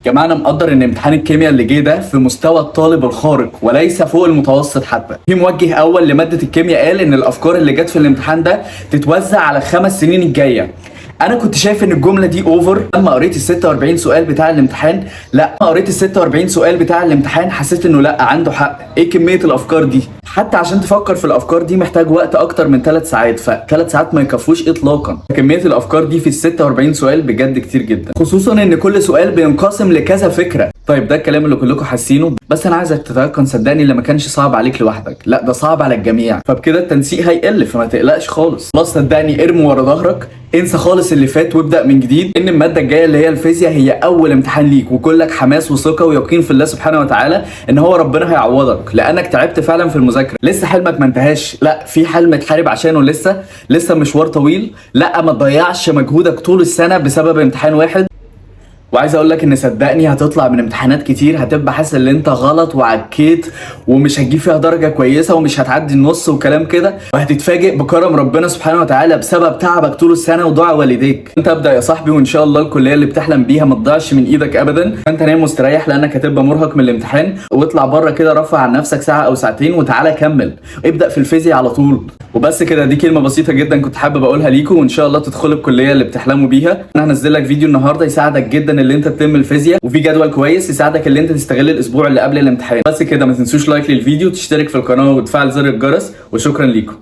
يا جماعه انا مقدر ان امتحان الكيمياء اللي جه ده في مستوى الطالب الخارق وليس فوق المتوسط حتى. في موجه اول لماده الكيمياء قال ان الافكار اللي جت في الامتحان ده تتوزع على 5 سنين الجايه. انا كنت شايف ان الجمله دي اوفر. لما قريت ال 46 سؤال بتاع الامتحان، لا قريت ال 46 سؤال بتاع الامتحان حسيت انه لا، عنده حق. ايه كميه الافكار دي؟ حتى عشان تفكر في الافكار دي محتاج وقت اكتر من 3 ساعات، ف3 ساعات ما يكفوش اطلاقا. كميه الافكار دي في ال 46 سؤال بجد كتير جدا، خصوصا ان كل سؤال بينقسم لكذا فكره. طيب ده الكلام اللي كلكم حاسينه، بس انا عايزك تتيقن صدقني اللي ما كانش صعب عليك لوحدك، لا ده صعب على الجميع، فبكده التنسيق هيقل، فما تقلقش خالص. خلاص صدقني ارمي ورا ظهرك، انسى خالص اللي فات وابدا من جديد. ان الماده الجايه اللي هي الفيزياء هي اول امتحان ليك، وكلك حماس وثقه ويقين في الله سبحانه وتعالى ان هو ربنا هيعوضك، لانك تعبت فعلا في المذاكره. لسه حلمك ما انتهاش، لا في حلم تحارب عشانه، لسه مشوار طويل. لا ما تضيعش مجهودك طول السنه بسبب امتحان واحد. وعايز اقول لك ان صدقني هتطلع من امتحانات كتير هتبقى حاسس ان انت غلط وعكيت ومش هتجيب فيها درجه كويسه ومش هتعدي النص وكلام كده، وهتتفاجئ بكرم ربنا سبحانه وتعالى بسبب تعبك طول السنه ودعاء والديك. انت ابدا يا صاحبي، وان شاء الله الكليه اللي بتحلم بيها ما تضيعش من ايدك ابدا. انت نايم مستريح لانك هتبقى مرهق من الامتحان، واطلع بره كده رفع عن نفسك ساعه او ساعتين وتعالى كمل، ابدا في الفيزياء على طول. وبس كده، دي كلمه بسيطه جدا كنت حابب اقولها ليكم، وان شاء الله تدخلوا الكليه اللي بتحلموا بيها. انا هنزل لك فيديو النهارده يساعدك جدا اللي انت تتم الفيزياء، وفي جدول كويس يساعدك اللي انت تستغل الاسبوع اللي قبل الامتحان. بس كده، ما تنسوش لايك للفيديو، تشترك في القناه وتفعل زر الجرس، وشكرا ليكم.